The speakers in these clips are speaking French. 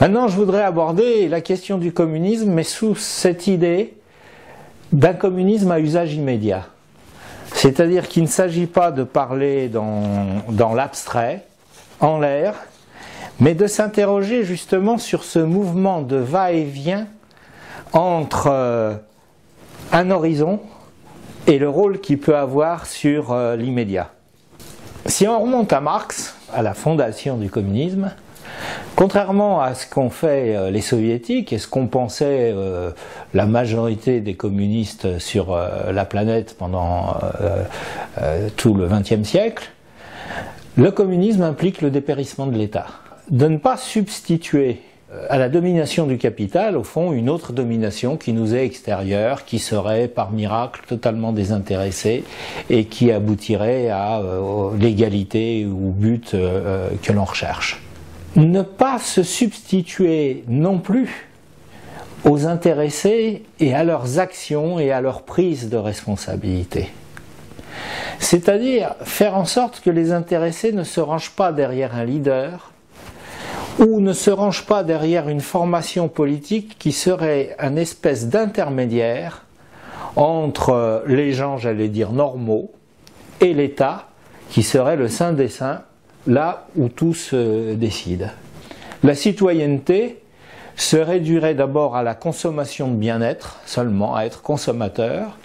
Maintenant, je voudrais aborder la question du communisme, mais sous cette idée d'un communisme à usage immédiat. C'est-à-dire qu'il ne s'agit pas de parler dans l'abstrait, en l'air, mais de s'interroger justement sur ce mouvement de va-et-vient entre un horizon et le rôle qu'il peut avoir sur l'immédiat. Si on remonte à Marx, à la fondation du communisme, contrairement à ce qu'ont fait les soviétiques et ce qu'ont pensé la majorité des communistes sur la planète pendant tout le XXe siècle, le communisme implique le dépérissement de l'État. De ne pas substituer à la domination du capital, au fond, une autre domination qui nous est extérieure, qui serait par miracle totalement désintéressée et qui aboutirait à l'égalité ou but que l'on recherche. Ne pas se substituer non plus aux intéressés et à leurs actions et à leur prise de responsabilité. C'est-à-dire faire en sorte que les intéressés ne se rangent pas derrière un leader ou ne se rangent pas derrière une formation politique qui serait une espèce d'intermédiaire entre les gens, j'allais dire, normaux et l'État, qui serait le saint des saints, là où tout se décide. La citoyenneté se réduirait d'abord à la consommation de bien-être, seulement à être consommateur,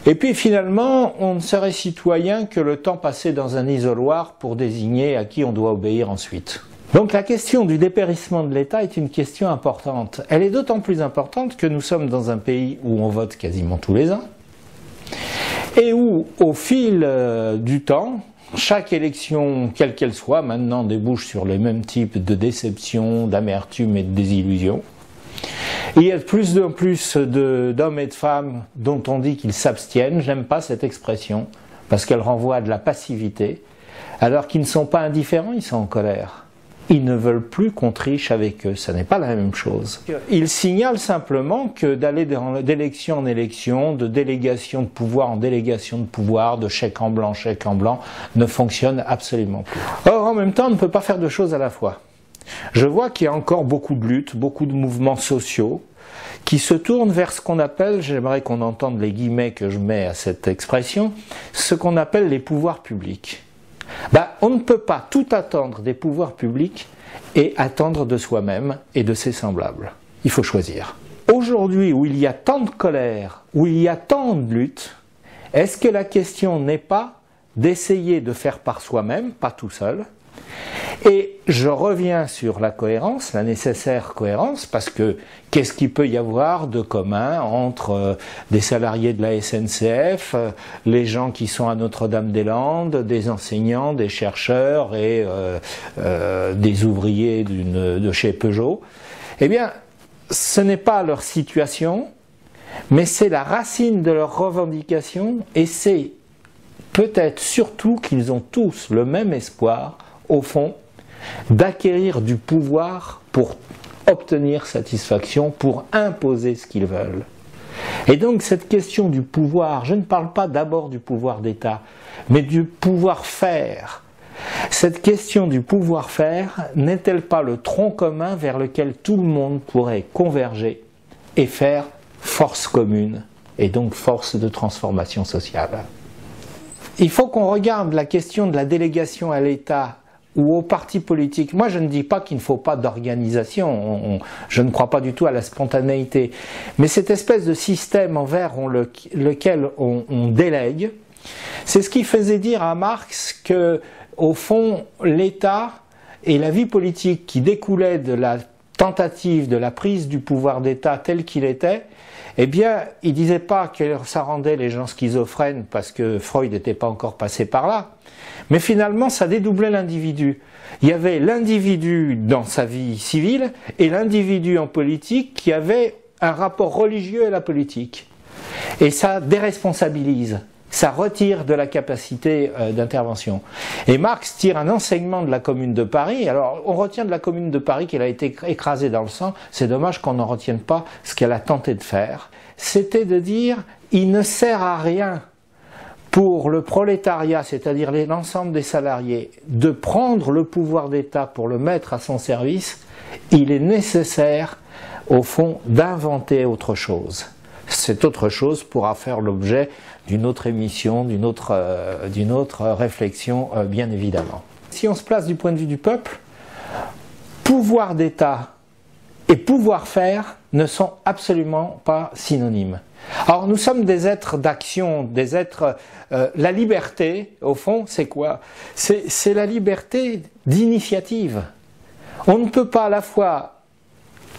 et puis finalement on ne serait citoyen que le temps passé dans un isoloir pour désigner à qui on doit obéir ensuite. Donc la question du dépérissement de l'État est une question importante. Elle est d'autant plus importante que nous sommes dans un pays où on vote quasiment tous les ans, et où au fil du temps, chaque élection, quelle qu'elle soit, maintenant débouche sur les mêmes types de déceptions, d'amertume et de désillusions. Il y a de plus en plus d'hommes et de femmes dont on dit qu'ils s'abstiennent. J'aime pas cette expression, parce qu'elle renvoie à de la passivité, alors qu'ils ne sont pas indifférents, ils sont en colère. Ils ne veulent plus qu'on triche avec eux, ça n'est pas la même chose. Ils signalent simplement que d'aller d'élection en élection, de délégation de pouvoir en délégation de pouvoir, de chèque en blanc, ne fonctionne absolument plus. Or, en même temps, on ne peut pas faire deux choses à la fois. Je vois qu'il y a encore beaucoup de luttes, beaucoup de mouvements sociaux qui se tournent vers ce qu'on appelle, j'aimerais qu'on entende les guillemets que je mets à cette expression, ce qu'on appelle les pouvoirs publics. On ne peut pas tout attendre des pouvoirs publics et attendre de soi-même et de ses semblables. Il faut choisir. Aujourd'hui, où il y a tant de colère, où il y a tant de luttes, est-ce que la question n'est pas d'essayer de faire par soi-même, pas tout seul? Et je reviens sur la cohérence, la nécessaire cohérence, parce que qu'est-ce qu'il peut y avoir de commun entre des salariés de la SNCF, les gens qui sont à Notre-Dame-des-Landes, des enseignants, des chercheurs et des ouvriers de chez Peugeot? Eh bien, ce n'est pas leur situation, mais c'est la racine de leurs revendications, et c'est peut-être surtout qu'ils ont tous le même espoir, au fond, d'acquérir du pouvoir pour obtenir satisfaction, pour imposer ce qu'ils veulent. Et donc cette question du pouvoir, je ne parle pas d'abord du pouvoir d'État, mais du pouvoir faire. Cette question du pouvoir faire n'est-elle pas le tronc commun vers lequel tout le monde pourrait converger et faire force commune, et donc force de transformation sociale? Il faut qu'on regarde la question de la délégation à l'État ou aux partis politiques. Moi, je ne dis pas qu'il ne faut pas d'organisation, je ne crois pas du tout à la spontanéité, mais cette espèce de système envers lequel on délègue, c'est ce qui faisait dire à Marx que, au fond, l'État et la vie politique qui découlait de la tentative de la prise du pouvoir d'État tel qu'il était, eh bien, il ne disait pas que ça rendait les gens schizophrènes parce que Freud n'était pas encore passé par là, mais finalement ça dédoublait l'individu. Il y avait l'individu dans sa vie civile et l'individu en politique qui avait un rapport religieux à la politique. Et ça déresponsabilise, ça retire de la capacité d'intervention. Et Marx tire un enseignement de la Commune de Paris. Alors on retient de la Commune de Paris qu'elle a été écrasée dans le sang, c'est dommage qu'on n'en retienne pas ce qu'elle a tenté de faire. C'était de dire, il ne sert à rien pour le prolétariat, c'est-à-dire l'ensemble des salariés, de prendre le pouvoir d'État pour le mettre à son service, il est nécessaire, au fond, d'inventer autre chose. Cette autre chose pourra faire l'objet d'une autre émission, d'une autre réflexion, bien évidemment. Si on se place du point de vue du peuple, pouvoir d'État et pouvoir faire ne sont absolument pas synonymes. Alors nous sommes des êtres d'action, des êtres... la liberté, au fond, c'est quoi? C'est la liberté d'initiative. On ne peut pas à la fois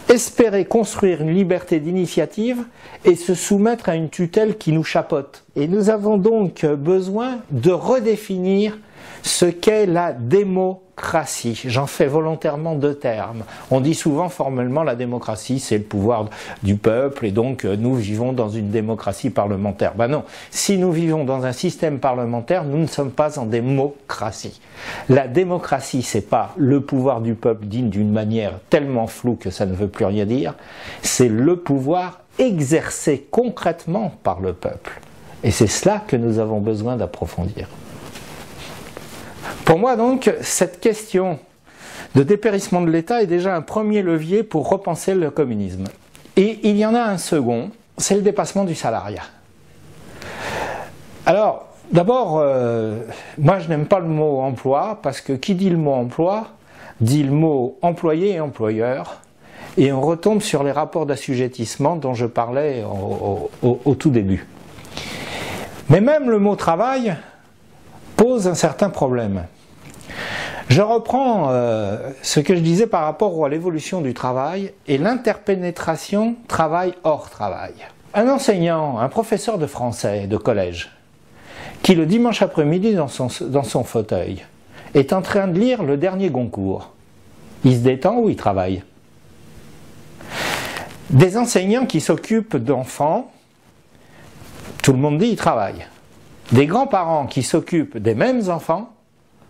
espérer construire une liberté d'initiative et se soumettre à une tutelle qui nous chapeaute. Et nous avons donc besoin de redéfinir ce qu'est la démocratie. J'en fais volontairement deux termes. On dit souvent formellement la démocratie, c'est le pouvoir du peuple et donc nous vivons dans une démocratie parlementaire. Ben non, si nous vivons dans un système parlementaire, nous ne sommes pas en démocratie. La démocratie, c'est pas le pouvoir du peuple dit d'une manière tellement floue que ça ne veut plus rien dire, c'est le pouvoir exercé concrètement par le peuple. Et c'est cela que nous avons besoin d'approfondir. Pour moi donc, cette question de dépérissement de l'État est déjà un premier levier pour repenser le communisme. Et il y en a un second, c'est le dépassement du salariat. Alors, d'abord, moi je n'aime pas le mot emploi, parce que qui dit le mot emploi, dit le mot employé et employeur, et on retombe sur les rapports d'assujettissement dont je parlais au tout début. Mais même le mot travail pose un certain problème. Je reprends ce que je disais par rapport à l'évolution du travail et l'interpénétration travail hors travail. Un enseignant, un professeur de français de collège, qui le dimanche après-midi dans son fauteuil est en train de lire le dernier Goncourt, il se détend ou il travaille? Des enseignants qui s'occupent d'enfants, tout le monde dit ils travaillent. Des grands-parents qui s'occupent des mêmes enfants,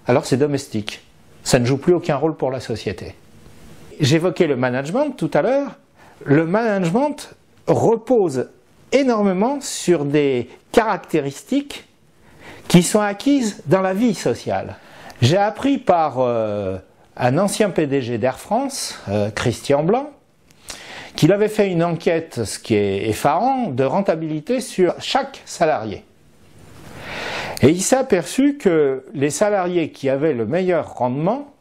alors c'est domestique. Ça ne joue plus aucun rôle pour la société. J'évoquais le management tout à l'heure. Le management repose énormément sur des caractéristiques qui sont acquises dans la vie sociale. J'ai appris par un ancien PDG d'Air France, Christian Blanc, qu'il avait fait une enquête, ce qui est effarant, de rentabilité sur chaque salarié. Et il s'est aperçu que les salariés qui avaient le meilleur rendement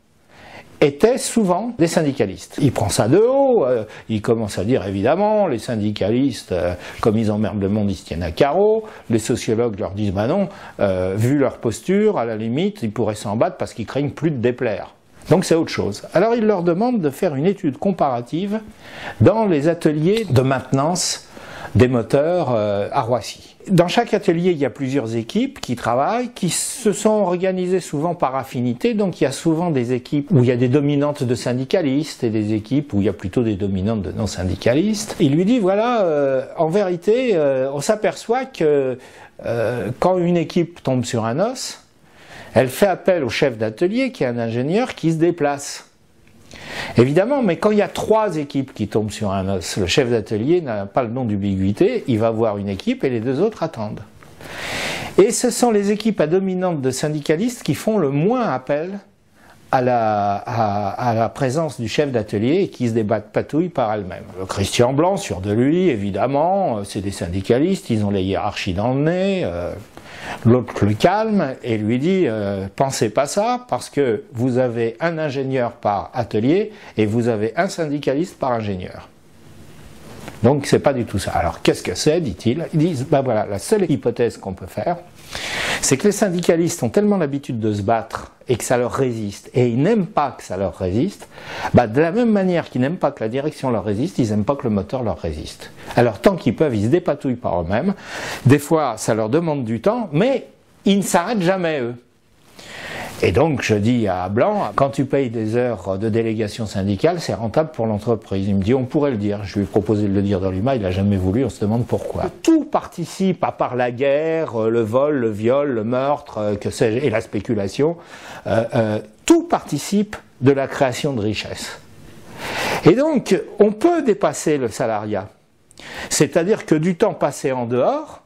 étaient souvent des syndicalistes. Il prend ça de haut, il commence à dire évidemment, les syndicalistes, comme ils emmerdent le monde, ils se tiennent à carreau, les sociologues leur disent bah non, vu leur posture, à la limite, ils pourraient s'en battre parce qu'ils craignent plus de déplaire. Donc c'est autre chose. Alors il leur demande de faire une étude comparative dans les ateliers de maintenance des moteurs à Roissy. Dans chaque atelier, il y a plusieurs équipes qui travaillent, qui se sont organisées souvent par affinité, donc il y a souvent des équipes où il y a des dominantes de syndicalistes et des équipes où il y a plutôt des dominantes de non-syndicalistes. Il lui dit, voilà, en vérité, on s'aperçoit que quand une équipe tombe sur un os, elle fait appel au chef d'atelier, qui est un ingénieur, qui se déplace. Évidemment, mais quand il y a trois équipes qui tombent sur un os, le chef d'atelier n'a pas le nom d'ubiquité, il va voir une équipe et les deux autres attendent. Et ce sont les équipes à dominante de syndicalistes qui font le moins appel à la présence du chef d'atelier et qui se patouillent par elles-mêmes. Le Christian Blanc, sûr de lui, évidemment, c'est des syndicalistes, ils ont les hiérarchies dans le nez. L'autre le calme et lui dit pensez pas ça parce que vous avez un ingénieur par atelier et vous avez un syndicaliste par ingénieur. Donc c'est pas du tout ça. Alors qu'est-ce que c'est, dit-il? Ils disent ben voilà, la seule hypothèse qu'on peut faire, c'est que les syndicalistes ont tellement l'habitude de se battre et que ça leur résiste, et ils n'aiment pas que ça leur résiste, de la même manière qu'ils n'aiment pas que la direction leur résiste, ils n'aiment pas que le moteur leur résiste. Alors tant qu'ils peuvent, ils se dépatouillent par eux-mêmes, des fois ça leur demande du temps, mais ils ne s'arrêtent jamais eux. Et donc je dis à Blanc, quand tu payes des heures de délégation syndicale, c'est rentable pour l'entreprise. Il me dit, on pourrait le dire. Je lui ai proposé de le dire dans l'UMA, il n'a jamais voulu, on se demande pourquoi. Tout participe, à part la guerre, le vol, le viol, le meurtre, que sais-je, et la spéculation, tout participe de la création de richesses. Et donc, on peut dépasser le salariat. C'est-à-dire que du temps passé en dehors,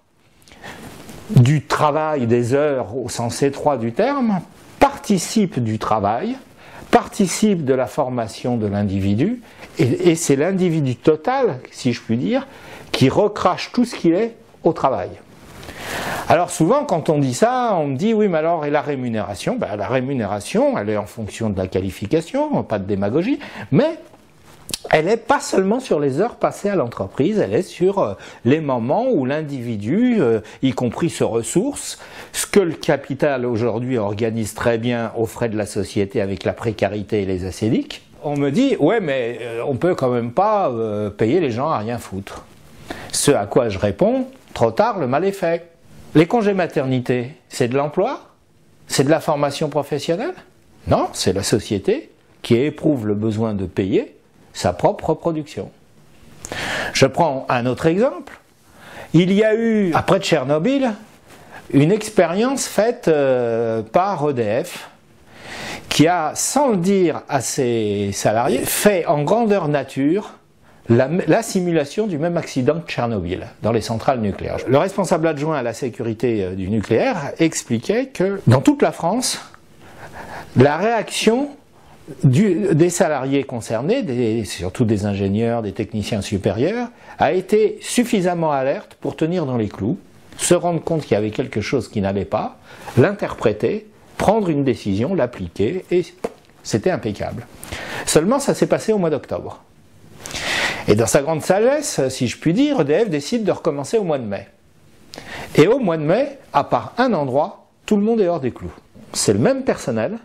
du travail, des heures au sens étroit du terme, participe du travail, participe de la formation de l'individu, et c'est l'individu total, si je puis dire, qui recrache tout ce qu'il est au travail. Alors souvent quand on dit ça, on me dit oui mais alors et la rémunération? Ben, la rémunération elle est en fonction de la qualification, pas de démagogie, mais elle n'est pas seulement sur les heures passées à l'entreprise, elle est sur les moments où l'individu, y compris se ressource, ce que le capital aujourd'hui organise très bien aux frais de la société avec la précarité et les assédiques. On me dit ouais mais on peut quand même pas payer les gens à rien foutre. Ce à quoi je réponds, trop tard le mal est fait. Les congés maternité, c'est de l'emploi? C'est de la formation professionnelle? Non, c'est la société qui éprouve le besoin de payer sa propre production. Je prends un autre exemple. Il y a eu, après Tchernobyl, une expérience faite par EDF qui a, sans le dire à ses salariés, fait en grandeur nature la simulation du même accident que Tchernobyl dans les centrales nucléaires. Le responsable adjoint à la sécurité du nucléaire expliquait que dans toute la France, la réaction des salariés concernés, surtout des ingénieurs, des techniciens supérieurs, a été suffisamment alerte pour tenir dans les clous, se rendre compte qu'il y avait quelque chose qui n'allait pas, l'interpréter, prendre une décision, l'appliquer, et c'était impeccable. Seulement ça s'est passé au mois d'octobre. Et dans sa grande sagesse, si je puis dire, EDF décide de recommencer au mois de mai. Et au mois de mai, à part un endroit, tout le monde est hors des clous. C'est le même personnel,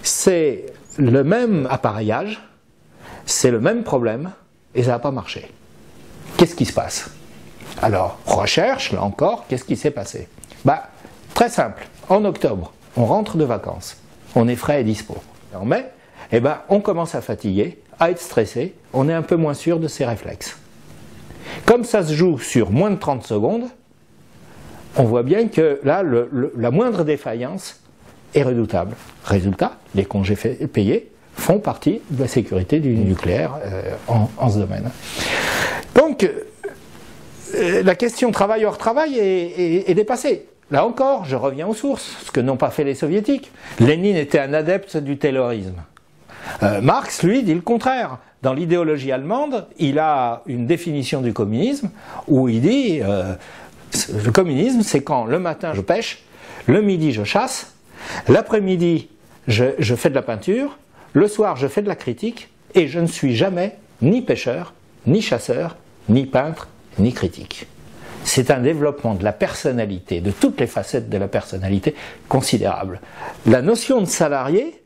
c'est le même appareillage, c'est le même problème, et ça n'a pas marché. Qu'est-ce qui se passe? Alors, recherche, là encore, qu'est-ce qui s'est passé? Bah, très simple, en octobre, on rentre de vacances, on est frais et dispo. En mai, eh ben, on commence à fatiguer, à être stressé, on est un peu moins sûr de ses réflexes. Comme ça se joue sur moins de 30 secondes, on voit bien que là, la moindre défaillance est redoutable. Résultat, les congés payés font partie de la sécurité du nucléaire en ce domaine. Donc, la question travail hors travail est dépassée. Là encore, je reviens aux sources, ce que n'ont pas fait les soviétiques. Lénine était un adepte du taylorisme. Marx, lui, dit le contraire. Dans l'idéologie allemande, il a une définition du communisme où il dit le communisme, c'est quand le matin je pêche, le midi je chasse, l'après-midi je fais de la peinture, le soir je fais de la critique, et je ne suis jamais ni pêcheur, ni chasseur, ni peintre, ni critique. C'est un développement de la personnalité, de toutes les facettes de la personnalité considérable. La notion de salarié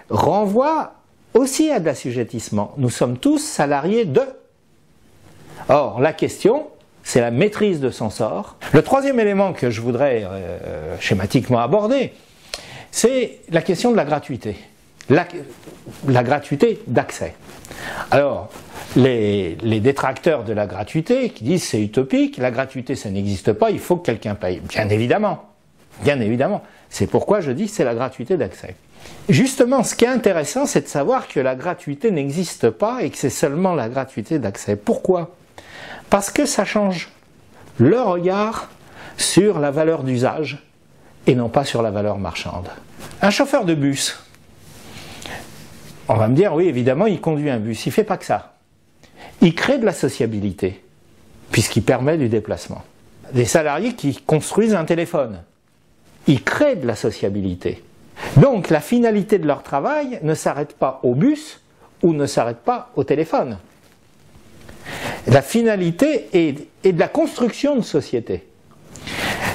renvoie aussi à de l'assujettissement. Nous sommes tous salariés de. Or, la question, c'est la maîtrise de son sort. Le troisième élément que je voudrais schématiquement aborder, c'est la question de la gratuité. La gratuité d'accès. Alors, les détracteurs de la gratuité qui disent c'est utopique, la gratuité ça n'existe pas, il faut que quelqu'un paye. Bien évidemment. C'est pourquoi je dis c'est la gratuité d'accès. Justement, ce qui est intéressant, c'est de savoir que la gratuité n'existe pas et que c'est seulement la gratuité d'accès. Pourquoi? Parce que ça change le regard sur la valeur d'usage et non pas sur la valeur marchande. Un chauffeur de bus, on va me dire, oui, évidemment, il conduit un bus, il ne fait pas que ça. Il crée de la sociabilité, puisqu'il permet du déplacement. Des salariés qui construisent un téléphone, ils créent de la sociabilité. Donc la finalité de leur travail ne s'arrête pas au bus ou ne s'arrête pas au téléphone. La finalité est de la construction de société.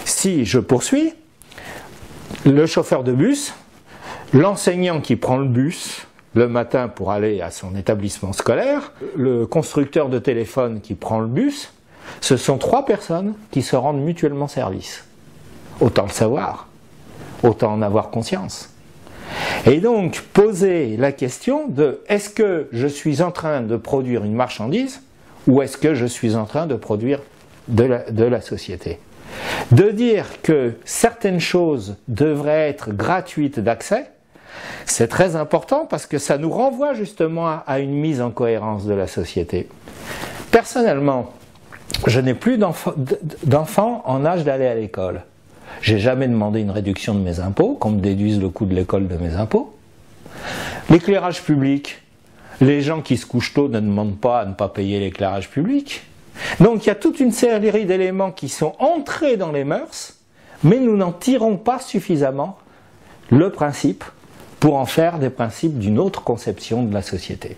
Si je poursuis, le chauffeur de bus, l'enseignant qui prend le bus le matin pour aller à son établissement scolaire, le constructeur de téléphone qui prend le bus, ce sont trois personnes qui se rendent mutuellement service. Autant le savoir, autant en avoir conscience. Et donc poser la question de est-ce que je suis en train de produire une marchandise ou est-ce que je suis en train de produire de la société. De dire que certaines choses devraient être gratuites d'accès, c'est très important parce que ça nous renvoie justement à une mise en cohérence de la société. Personnellement, je n'ai plus d'enfants en âge d'aller à l'école. J'ai jamais demandé une réduction de mes impôts, qu'on me déduise le coût de l'école de mes impôts. L'éclairage public, les gens qui se couchent tôt ne demandent pas à ne pas payer l'éclairage public. Donc il y a toute une série d'éléments qui sont entrés dans les mœurs, mais nous n'en tirons pas suffisamment le principe pour en faire des principes d'une autre conception de la société.